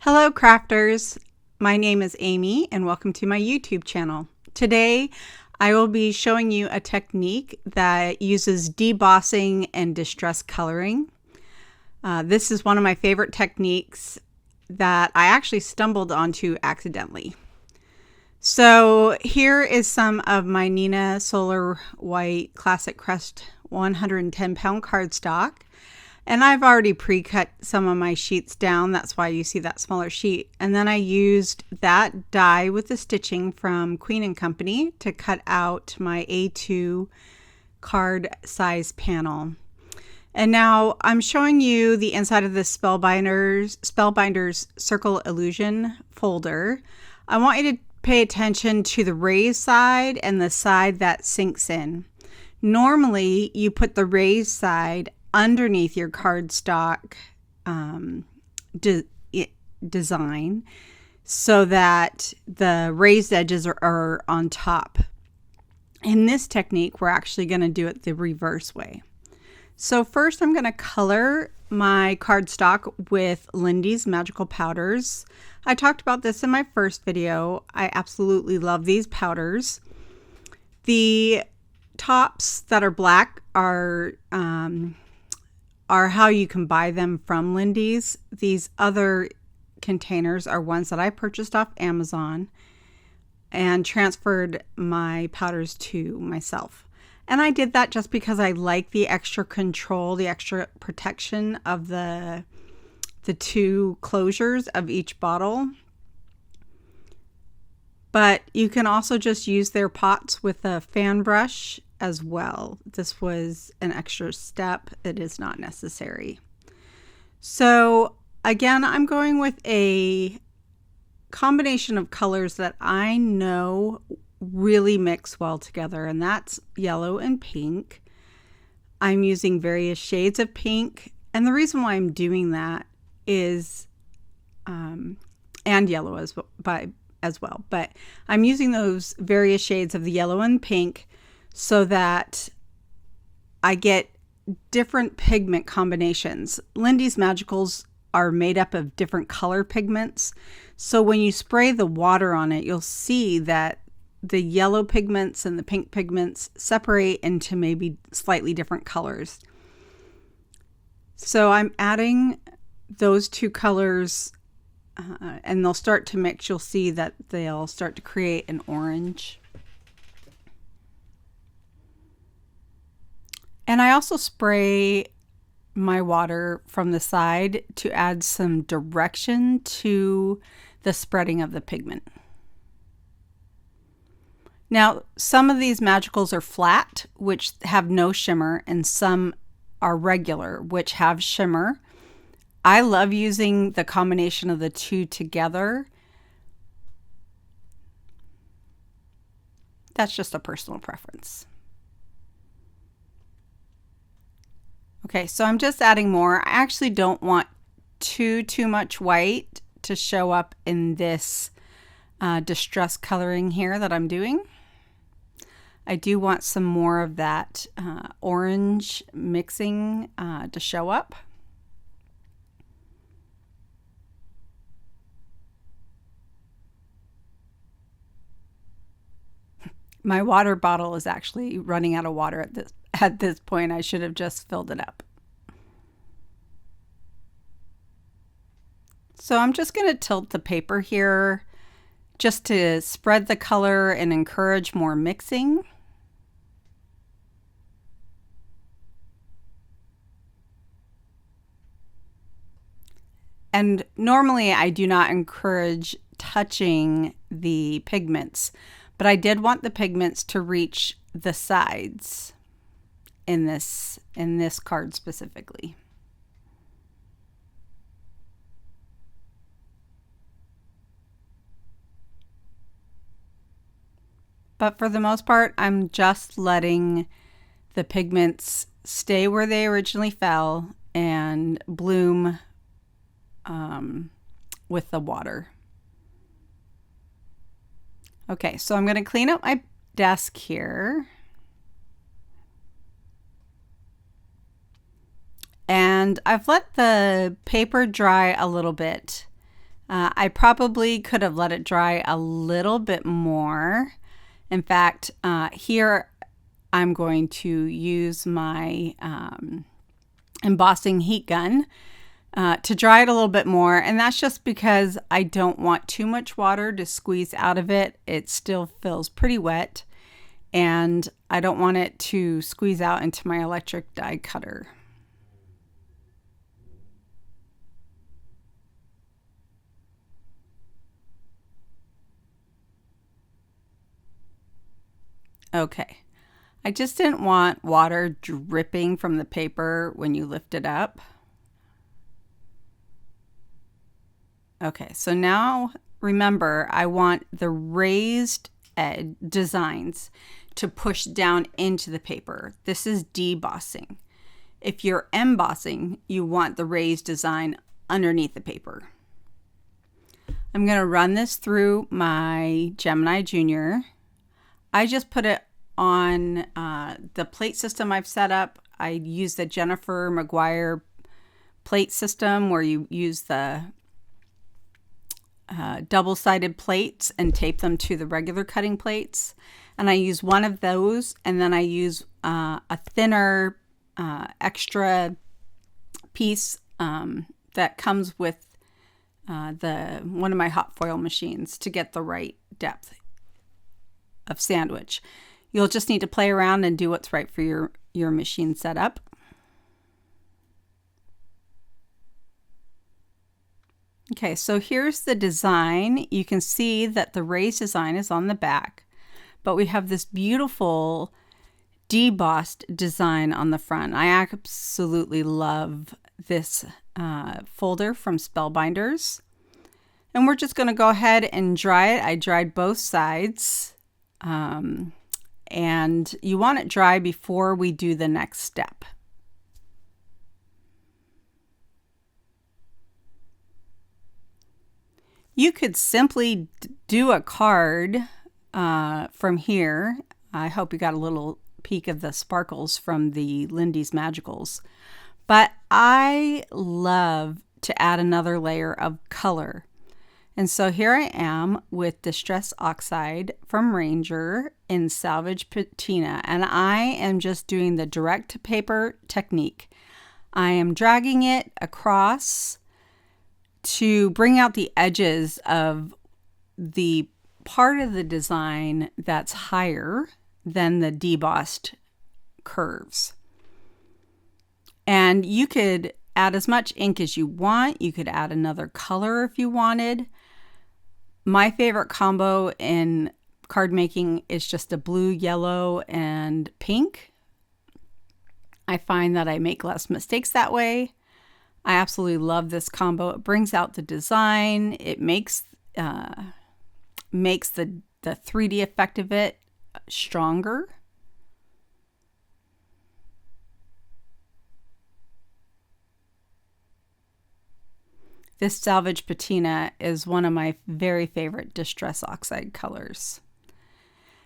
Hello crafters, my name is Amy and welcome to my YouTube channel. Today I will be showing you a technique that uses debossing and distress coloring. This is one of my favorite techniques that I actually stumbled onto accidentally. So here is some of my Neenah Solar White Classic Crest 110 pound cardstock. And I've already pre-cut some of my sheets down. That's why you see that smaller sheet. And then I used that die with the stitching from Queen & Company to cut out my A2 card size panel. And now I'm showing you the inside of this Spellbinders Circle Illusion folder. I want you to pay attention to the raised side and the side that sinks in. Normally, you put the raised side underneath your cardstock design so that the raised edges are on top. In this technique, we're actually going to do it the reverse way. So first I'm going to color my cardstock with Lindy's Magical Powders. I talked about this in my first video. I absolutely love these powders. The tops that are black are how you can buy them from Lindy's. These other containers are ones that I purchased off Amazon and transferred my powders to myself. And I did that just because I like the extra control, the extra protection of the two closures of each bottle. But you can also just use their pots with a fan brush as well. This was an extra step. It is not necessary. So again, I'm going with a combination of colors that I know really mix well together, and that's yellow and pink. I'm using various shades of pink, and the reason why I'm doing that is and yellow as well, but I'm using those various shades of the yellow and pink so that I get different pigment combinations. Lindy's Magicals are made up of different color pigments, so when you spray the water on it, you'll see that the yellow pigments and the pink pigments separate into maybe slightly different colors. So I'm adding those two colors and they'll start to mix. You'll see that they'll start to create an orange. And I also spray my water from the side to add some direction to the spreading of the pigment. Now, some of these magicals are flat, which have no shimmer, and some are regular, which have shimmer. I love using the combination of the two together. That's just a personal preference. Okay, so I'm just adding more. I actually don't want too much white to show up in this distress coloring here that I'm doing. I do want some more of that orange mixing to show up. My water bottle is actually running out of water at this point. I should have just filled it up. So I'm just going to tilt the paper here just to spread the color and encourage more mixing. And normally I do not encourage touching the pigments, but I did want the pigments to reach the sides in this card specifically. But for the most part, I'm just letting the pigments stay where they originally fell and bloom with the water. Okay, so I'm going to clean up my desk here. And I've let the paper dry a little bit I probably could have let it dry a little bit more. In fact, here I'm going to use my embossing heat gun to dry it a little bit more. And that's just because I don't want too much water to squeeze out of it. It still feels pretty wet, and I don't want it to squeeze out into my electric die cutter. Okay, I just didn't want water dripping from the paper when you lift it up. Okay, so now remember, I want the raised designs to push down into the paper. This is debossing. If you're embossing, you want the raised design underneath the paper. I'm going to run this through my Gemini Junior. I just put it on the plate system I've set up. I use the Jennifer McGuire plate system where you use the double-sided plates and tape them to the regular cutting plates. And I use one of those, and then I use a thinner extra piece that comes with one of my hot foil machines to get the right depth of sandwich. You'll just need to play around and do what's right for your machine setup. Okay, so here's the design. You can see that the raised design is on the back, but we have this beautiful debossed design on the front. I absolutely love this folder from Spellbinders. And we're just going to go ahead and dry it. I dried both sides. And you want it dry before we do the next step. You could simply do a card from here. I hope you got a little peek of the sparkles from the Lindy's Magicals. But I love to add another layer of color. And so here I am with Distress Oxide from Ranger in Salvaged Patina. And I am just doing the direct to paper technique. I am dragging it across to bring out the edges of the part of the design that's higher than the debossed curves. And you could add as much ink as you want. You could add another color if you wanted. My favorite combo in card making is just a blue, yellow, and pink. I find that I make less mistakes that way. I absolutely love this combo. It brings out the design. It makes the 3D effect of it stronger. This Salvaged Patina is one of my very favorite Distress Oxide colors.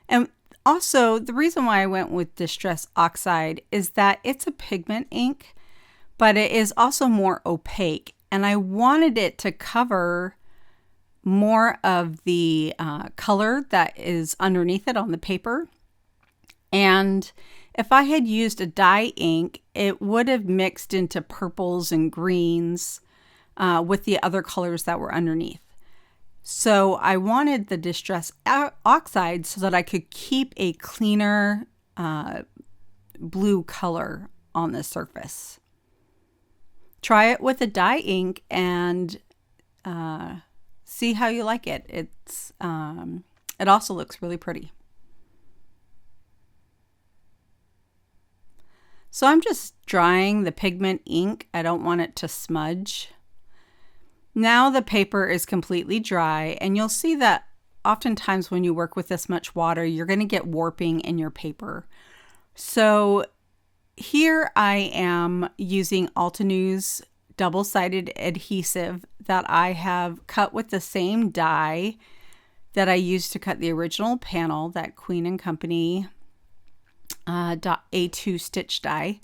And also, the reason why I went with Distress Oxide is that it's a pigment ink, but it is also more opaque. And I wanted it to cover more of the color that is underneath it on the paper. And if I had used a dye ink, it would have mixed into purples and greens with the other colors that were underneath. So I wanted the Distress Oxide so that I could keep a cleaner blue color on the surface. Try it with a dye ink and see how you like it. It also looks really pretty. So I'm just drying the pigment ink. I don't want it to smudge. Now the paper is completely dry, and you'll see that oftentimes when you work with this much water, you're going to get warping in your paper. So here I am using Altenews double-sided adhesive that I have cut with the same die that I used to cut the original panel, that Queen & Company .A2 stitch die.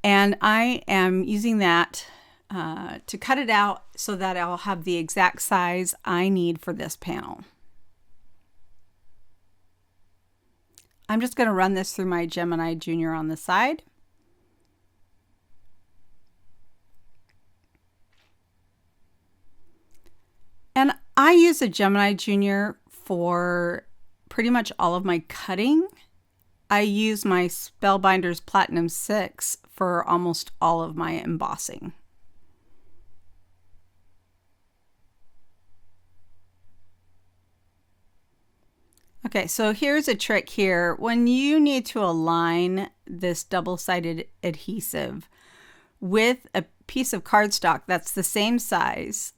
And I am using that to cut it out so that I'll have the exact size I need for this panel. I'm just going to run this through my Gemini Junior on the side. And I use a Gemini Junior for pretty much all of my cutting. I use my Spellbinders Platinum 6 for almost all of my embossing. Okay, so here's a trick here. When you need to align this double-sided adhesive with a piece of cardstock that's the same size,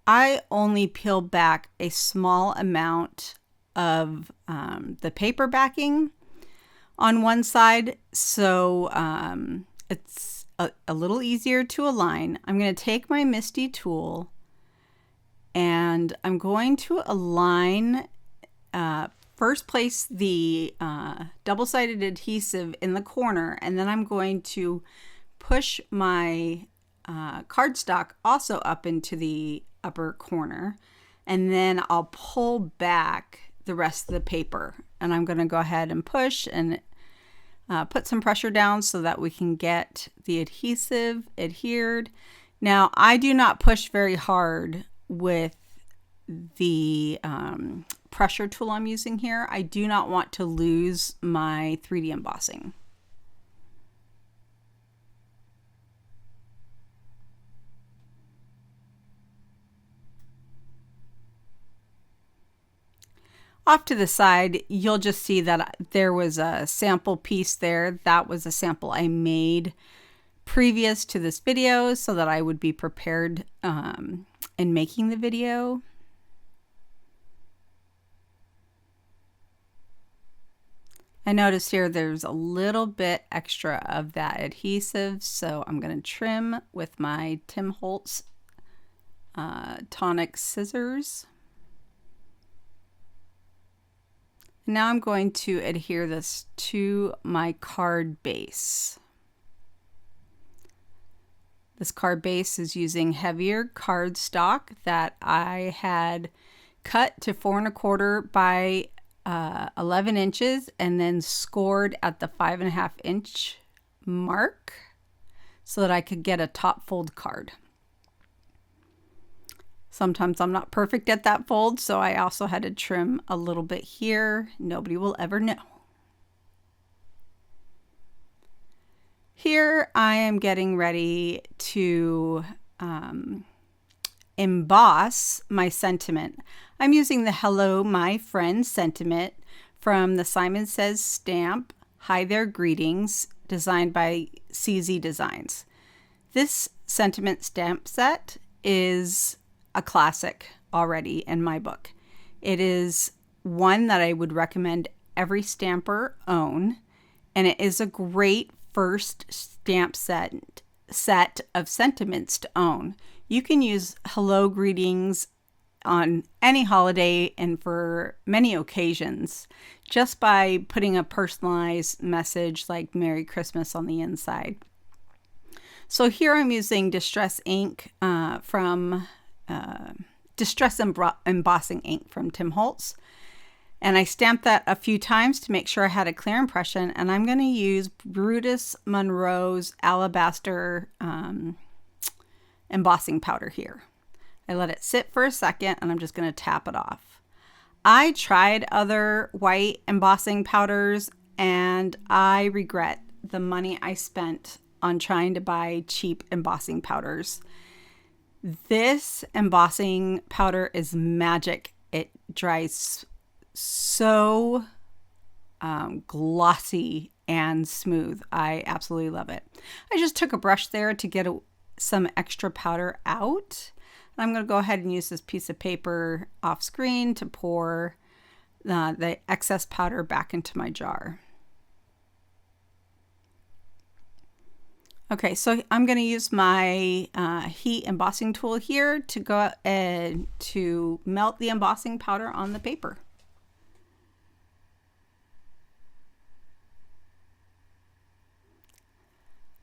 I only peel back a small amount of the paper backing on one side, so it's a little easier to align. I'm going to take my MISTI tool and I'm going to align, first place the double-sided adhesive in the corner, and then I'm going to push my cardstock also up into the upper corner, and then I'll pull back the rest of the paper, and I'm going to go ahead and push and put some pressure down so that we can get the adhesive adhered. Now, I do not push very hard with the pressure tool I'm using here. I do not want to lose my 3D embossing. Off to the side, you'll just see that there was a sample piece there. That was a sample I made previous to this video so that I would be prepared in making the video. I noticed here there's a little bit extra of that adhesive, so I'm going to trim with my Tim Holtz tonic scissors. Now I'm going to adhere this to my card base. This card base is using heavier cardstock that I had cut to 4 1/4 by 11 inches and then scored at the 5.5 inch mark so that I could get a top fold card. Sometimes I'm not perfect at that fold, so I also had to trim a little bit here. Nobody will ever know. Here I am getting ready to emboss my sentiment. I'm using the Hello My Friend sentiment from the Simon Says stamp, Hi There Greetings, designed by CZ Designs. This sentiment stamp set is a classic already in my book. It is one that I would recommend every stamper own, and it is a great first stamp set of sentiments to own. You can use hello greetings on any holiday and for many occasions just by putting a personalized message like Merry Christmas on the inside. So here I'm using Distress ink from Distress Embossing ink from Tim Holtz, and I stamped that a few times to make sure I had a clear impression, and I'm going to use Brutus Monroe's Alabaster embossing powder here. I let it sit for a second and I'm just going to tap it off. I tried other white embossing powders and I regret the money I spent on trying to buy cheap embossing powders. This embossing powder is magic. It dries so glossy and smooth. I absolutely love it. I just took a brush there to get some extra powder out. And I'm going to go ahead and use this piece of paper off screen to pour the excess powder back into my jar. Okay, so I'm going to use my heat embossing tool here to go to melt the embossing powder on the paper.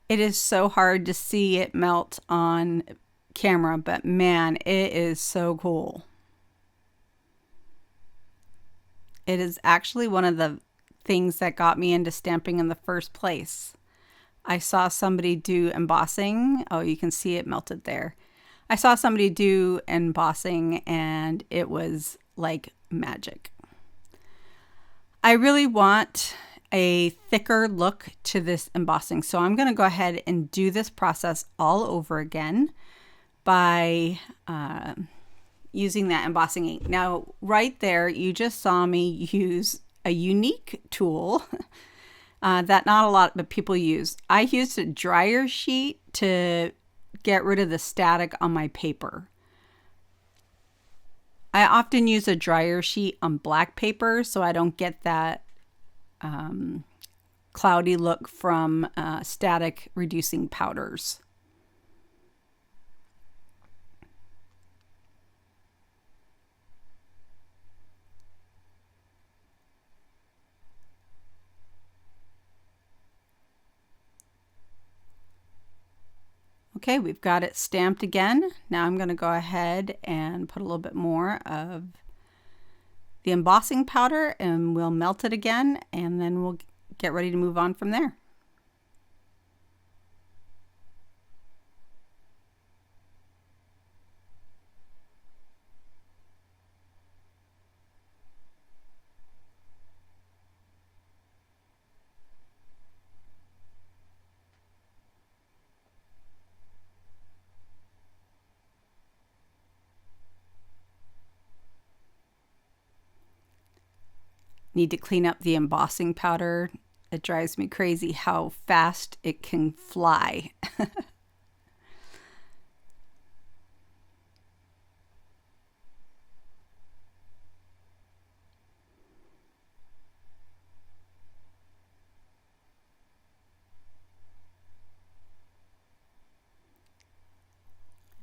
It is so hard to see it melt on camera, but man, it is so cool. It is actually one of the things that got me into stamping in the first place. I saw somebody do embossing. Oh, you can see it melted there. I saw somebody do embossing and it was like magic. I really want a thicker look to this embossing, so I'm going to go ahead and do this process all over again by using that embossing ink. Now, right there, you just saw me use a unique tool that not a lot of people use. I used a dryer sheet to get rid of the static on my paper. I often use a dryer sheet on black paper so I don't get that cloudy look from static reducing powders. Okay, we've got it stamped again. Now I'm going to go ahead and put a little bit more of the embossing powder and we'll melt it again, and then we'll get ready to move on from there. Need to clean up the embossing powder. It drives me crazy how fast it can fly.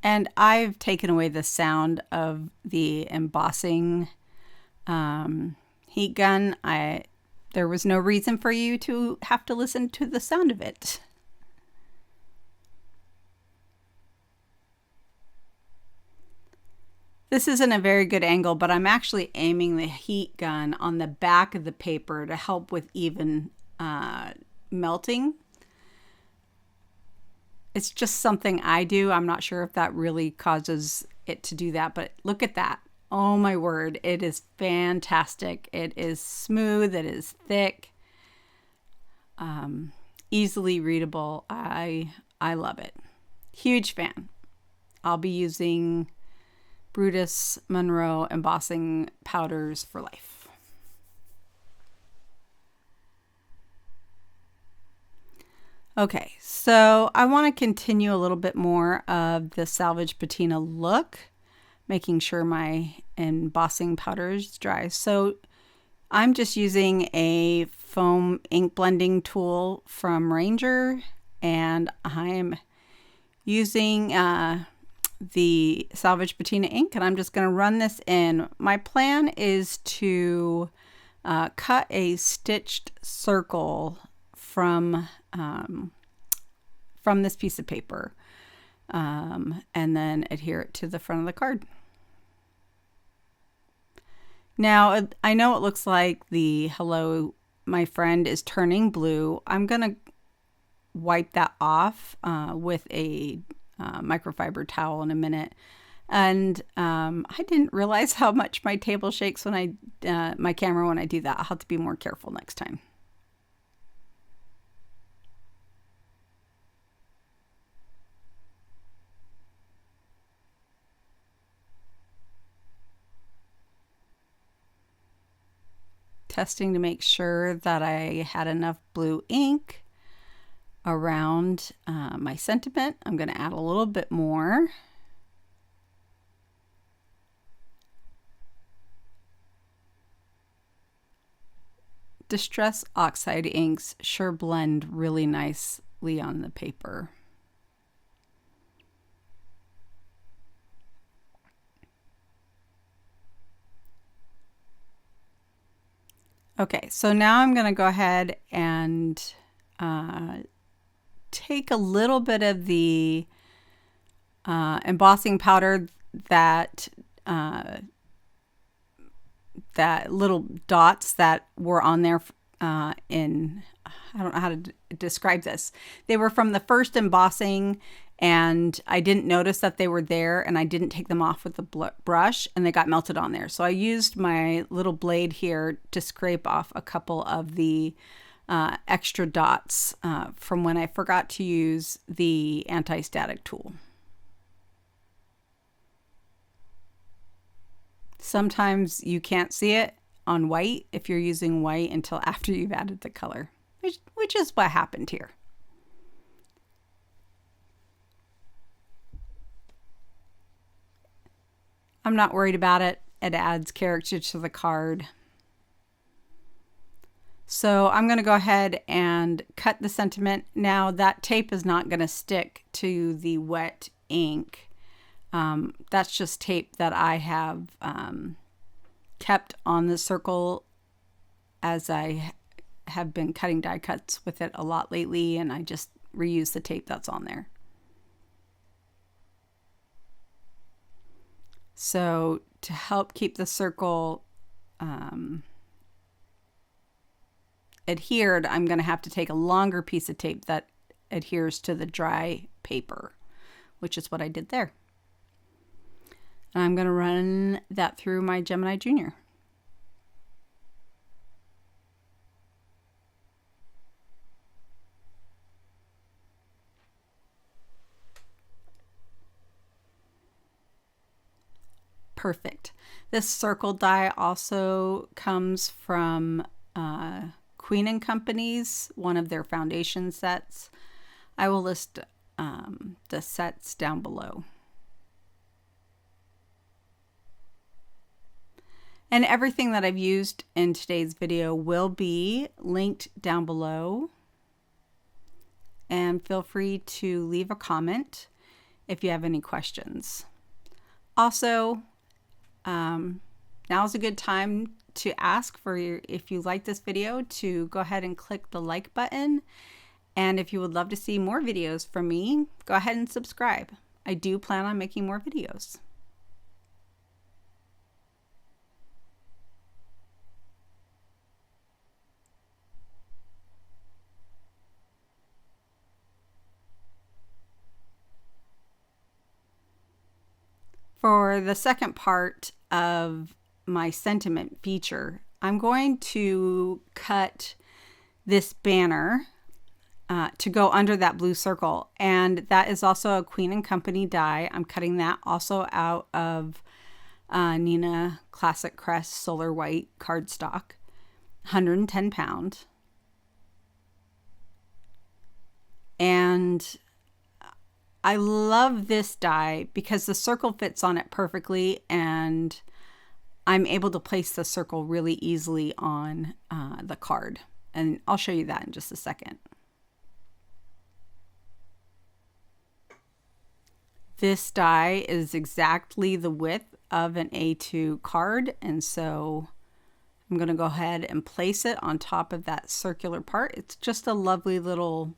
And I've taken away the sound of the embossing heat gun. There was no reason for you to have to listen to the sound of it. This isn't a very good angle, but I'm actually aiming the heat gun on the back of the paper to help with even melting. It's just something I do. I'm not sure if that really causes it to do that, but look at that. Oh my word, it is fantastic. It is smooth, it is thick, easily readable. I love it. Huge fan. I'll be using Brutus Monroe embossing powders for life. Okay, so I want to continue a little bit more of the Salvaged Patina look, making sure my embossing powder is dry. So I'm just using a foam ink blending tool from Ranger, and I'm using the Salvaged Patina ink, and I'm just going to run this in. My plan is to cut a stitched circle from this piece of paper, and then adhere it to the front of the card. Now, I know it looks like the hello, my friend, is turning blue. I'm going to wipe that off with a microfiber towel in a minute. And I didn't realize how much my table shakes when my camera when I do that. I'll have to be more careful next time. Testing to make sure that I had enough blue ink around my sentiment. I'm going to add a little bit more. Distress Oxide inks sure blend really nicely on the paper. Okay, so now I'm going to go ahead and take a little bit of the embossing powder that little dots that were on there I don't know how to describe this. They were from the first embossing, and I didn't notice that they were there, and I didn't take them off with the brush, and they got melted on there. So I used my little blade here to scrape off a couple of the extra dots from when I forgot to use the anti-static tool. Sometimes you can't see it on white if you're using white until after you've added the color, which is what happened here. I'm not worried about it. It adds character to the card. So I'm going to go ahead and cut the sentiment. Now that tape is not going to stick to the wet ink. That's just tape that I have kept on the circle as I have been cutting die cuts with it a lot lately, and I just reuse the tape that's on there. So to help keep the circle adhered, I'm going to have to take a longer piece of tape that adheres to the dry paper, which is what I did there. And I'm going to run that through my Gemini Junior. Perfect. This circle die also comes from Queen & Company's, one of their foundation sets. I will list the sets down below. And everything that I've used in today's video will be linked down below. And feel free to leave a comment if you have any questions. Also, now's a good time to ask for if you like this video to go ahead and click the like button. And if you would love to see more videos from me, go ahead and subscribe. I do plan on making more videos. For the second part of my sentiment feature, I'm going to cut this banner to go under that blue circle, and that is also a Queen & Company die. I'm cutting that also out of Neenah Classic Crest Solar White cardstock, 110 pound. And I love this die because the circle fits on it perfectly, and I'm able to place the circle really easily on the card. And I'll show you that in just a second. This die is exactly the width of an A2 card, and so I'm going to go ahead and place it on top of that circular part. It's just a lovely little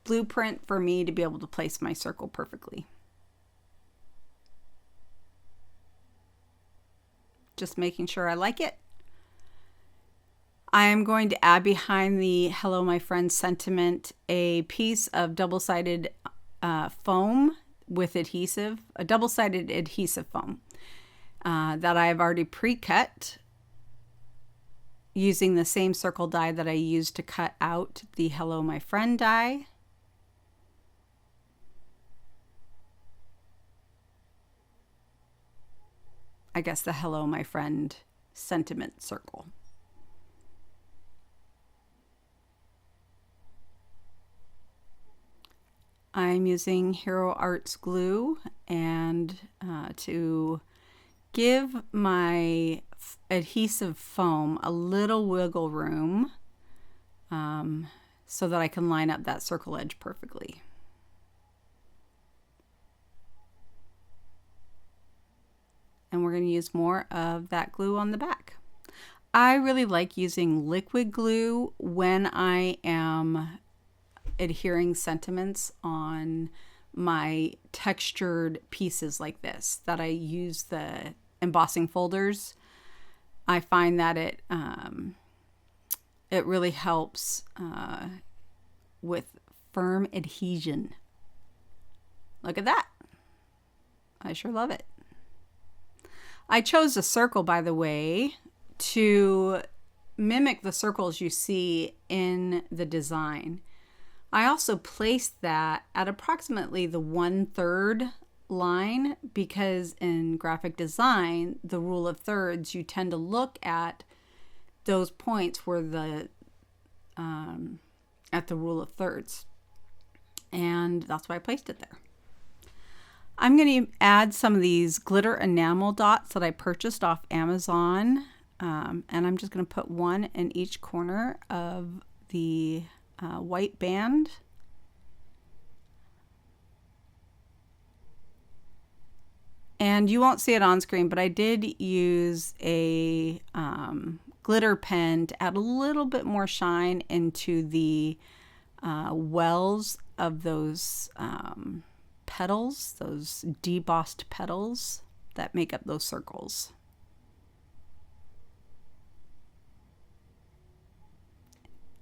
blueprint for me to be able to place my circle perfectly. Just making sure I like it. I am going to add behind the Hello My Friend sentiment a piece of double-sided foam with adhesive, a double-sided adhesive foam that I've already pre-cut using the same circle die that I used to cut out the Hello My Friend die. I guess the Hello My Friend sentiment circle. I'm using Hero Arts glue, and to give my adhesive foam a little wiggle room so that I can line up that circle edge perfectly. And we're going to use more of that glue on the back. I really like using liquid glue when I am adhering sentiments on my textured pieces like this, that I use the embossing folders. I find that it really helps with firm adhesion. Look at that. I sure love it. I chose a circle, by the way, to mimic the circles you see in the design. I also placed that at approximately the 1/3 line, because in graphic design, the rule of thirds, you tend to look at those points where the at the rule of thirds, and that's why I placed it there. I'm going to add some of these glitter enamel dots that I purchased off Amazon, and I'm just going to put one in each corner of the white band. And you won't see it on screen, but I did use a glitter pen to add a little bit more shine into the wells of those petals, those debossed petals that make up those circles.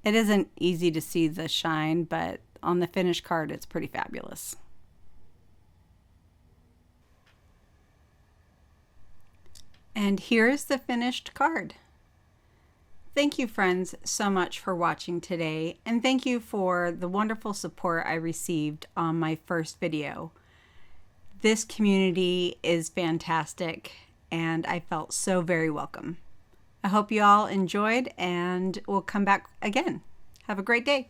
It isn't easy to see the shine, but on the finished card, it's pretty fabulous. And here's the finished card. Thank you, friends, so much for watching today, and thank you for the wonderful support I received on my first video. This community is fantastic, and I felt so very welcome. I hope you all enjoyed, and we'll come back again. Have a great day.